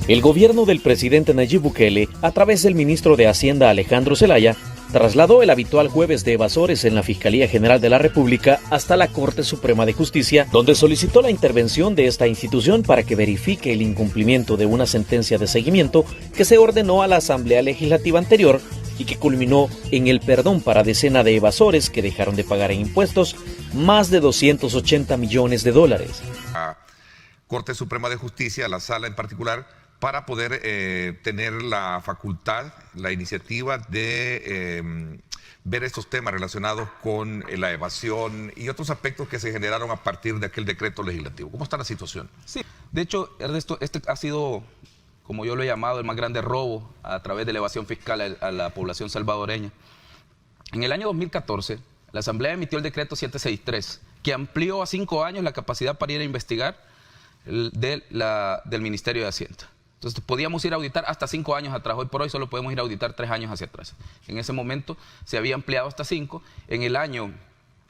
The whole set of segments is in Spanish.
El gobierno del presidente Nayib Bukele, a través del ministro de Hacienda Alejandro Zelaya, trasladó el habitual jueves de evasores en la Fiscalía General de la República hasta la Corte Suprema de Justicia, donde solicitó la intervención de esta institución para que verifique el incumplimiento de una sentencia de seguimiento que se ordenó a la Asamblea Legislativa anterior y que culminó en el perdón para decenas de evasores que dejaron de pagar en impuestos más de 280 millones de dólares. La Corte Suprema de Justicia, la sala en particular, para poder tener la facultad, la iniciativa de ver estos temas relacionados con la evasión y otros aspectos que se generaron a partir de aquel decreto legislativo. ¿Cómo está la situación? Sí, de hecho, Ernesto, este ha sido, como yo lo he llamado, el más grande robo a través de la evasión fiscal a la población salvadoreña. En el año 2014, la Asamblea emitió el decreto 763, que amplió a 5 años la capacidad para ir a investigar del Ministerio de Hacienda. Entonces podíamos ir a auditar hasta 5 años atrás. Hoy por hoy solo podemos ir a auditar 3 años hacia atrás. En ese momento se había ampliado hasta 5. En el año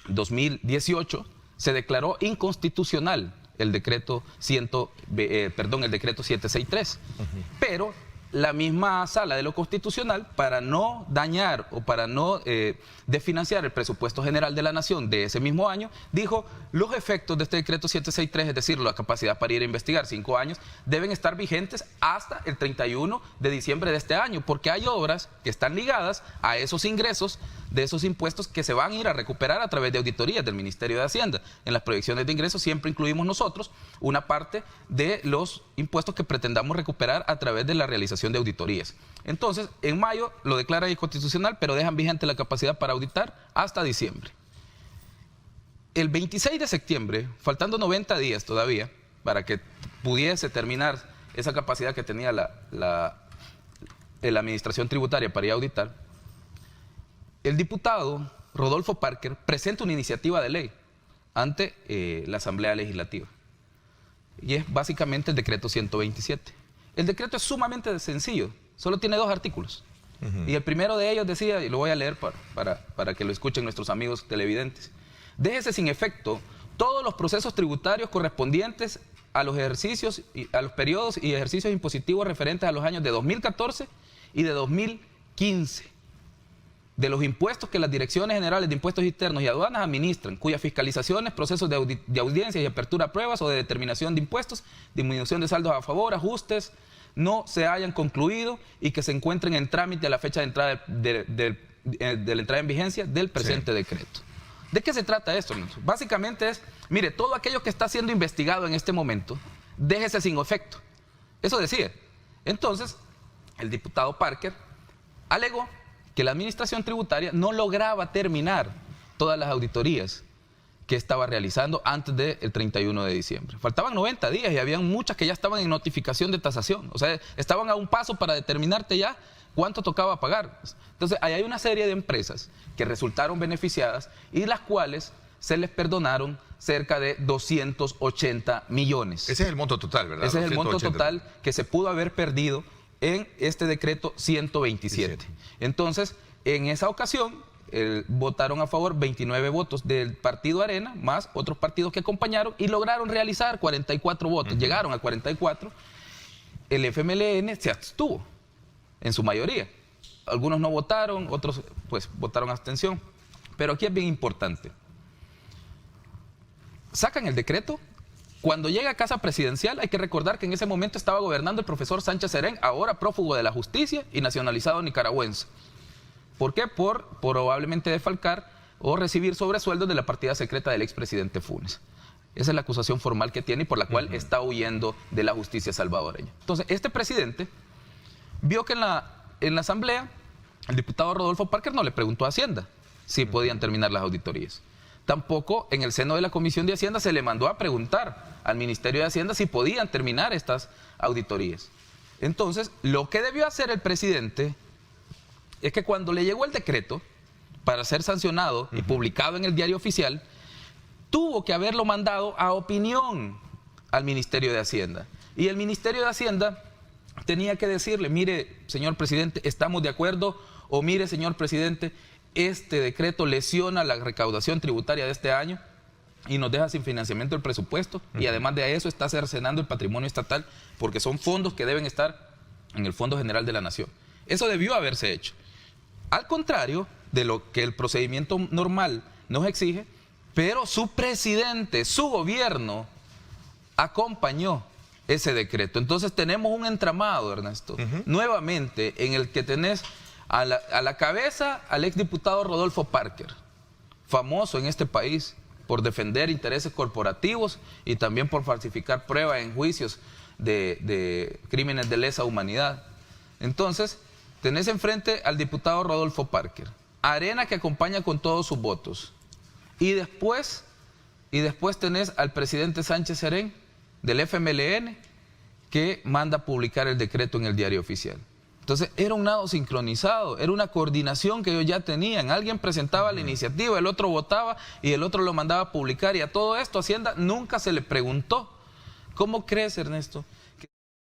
2018 se declaró inconstitucional el decreto, el decreto 763. Pero la misma sala de lo constitucional, para no dañar o para no desfinanciar el presupuesto general de la nación de ese mismo año, dijo: los efectos de este decreto 763, es decir, la capacidad para ir a investigar 5 años, deben estar vigentes hasta el 31 de diciembre de este año, porque hay obras que están ligadas a esos ingresos de esos impuestos que se van a ir a recuperar a través de auditorías del Ministerio de Hacienda. En las proyecciones de ingresos siempre incluimos nosotros una parte de los impuestos que pretendamos recuperar a través de la realización de auditorías. Entonces, en mayo lo declaran inconstitucional, pero dejan vigente la capacidad para auditar hasta diciembre. El 26 de septiembre, faltando 90 días todavía para que pudiese terminar esa capacidad que tenía la administración tributaria para ir a auditar, el diputado Rodolfo Parker presenta una iniciativa de ley ante la Asamblea Legislativa. Y es básicamente el decreto 127. El decreto es sumamente sencillo, solo tiene 2 artículos. Y el primero de ellos decía, y lo voy a leer para que lo escuchen nuestros amigos televidentes: déjese sin efecto todos los procesos tributarios correspondientes a los ejercicios, a los periodos y ejercicios impositivos referentes a los años de 2014 y de 2015. De los impuestos que las Direcciones Generales de Impuestos Internos y Aduanas administran, cuyas fiscalizaciones, procesos de audiencia y apertura a pruebas o de determinación de impuestos, disminución de saldos a favor, ajustes, no se hayan concluido y que se encuentren en trámite a la fecha de entrada de la entrada en vigencia del presente decreto. ¿De qué se trata esto? Básicamente es, mire, todo aquello que está siendo investigado en este momento, déjese sin efecto. Eso decía. Entonces, el diputado Parker alegó que la administración tributaria no lograba terminar todas las auditorías que estaba realizando antes del 31 de diciembre. Faltaban 90 días y habían muchas que ya estaban en notificación de tasación. O sea, estaban a un paso para determinarte ya cuánto tocaba pagar. Entonces, ahí hay una serie de empresas que resultaron beneficiadas y las cuales se les perdonaron cerca de 280 millones. Ese es el monto total, ¿verdad? Ese es el monto total que se pudo haber perdido en este decreto 127. Entonces, en esa ocasión, votaron a favor 29 votos del partido Arena, más otros partidos que acompañaron, y lograron realizar 44 votos. Llegaron a 44. El FMLN se abstuvo, en su mayoría. Algunos no votaron, otros pues votaron abstención. Pero aquí es bien importante. Sacan el decreto. Cuando llega a Casa Presidencial, hay que recordar que en ese momento estaba gobernando el profesor Sánchez Serén, ahora prófugo de la justicia y nacionalizado nicaragüense. ¿Por qué? Por probablemente defalcar o recibir sobresueldos de la partida secreta del expresidente Funes. Esa es la acusación formal que tiene y por la cual está huyendo de la justicia salvadoreña. Entonces, este presidente vio que en la Asamblea el diputado Rodolfo Parker no le preguntó a Hacienda si podían terminar las auditorías. Tampoco en el seno de la Comisión de Hacienda se le mandó a preguntar al Ministerio de Hacienda si podían terminar estas auditorías. Entonces, lo que debió hacer el presidente es que cuando le llegó el decreto para ser sancionado y publicado en el Diario Oficial, tuvo que haberlo mandado a opinión al Ministerio de Hacienda. Y el Ministerio de Hacienda tenía que decirle, mire, señor presidente, estamos de acuerdo, o mire, señor presidente, este decreto lesiona la recaudación tributaria de este año y nos deja sin financiamiento el presupuesto, y además de eso está cercenando el patrimonio estatal, porque son fondos que deben estar en el Fondo General de la Nación. Eso debió haberse hecho. Al contrario de lo que el procedimiento normal nos exige, pero su presidente, su gobierno, acompañó ese decreto. Entonces tenemos un entramado, Ernesto, nuevamente, en el que tenés a la cabeza al exdiputado Rodolfo Parker, famoso en este país por defender intereses corporativos y también por falsificar pruebas en juicios de crímenes de lesa humanidad. Entonces, tenés enfrente al diputado Rodolfo Parker, Arena, que acompaña con todos sus votos, y después tenés al presidente Sánchez Serén del FMLN, que manda a publicar el decreto en el Diario Oficial. Entonces era un nado sincronizado, era una coordinación que ellos ya tenían. Alguien presentaba la iniciativa, el otro votaba y el otro lo mandaba a publicar, y a todo esto Hacienda nunca se le preguntó. ¿Cómo crees, Ernesto,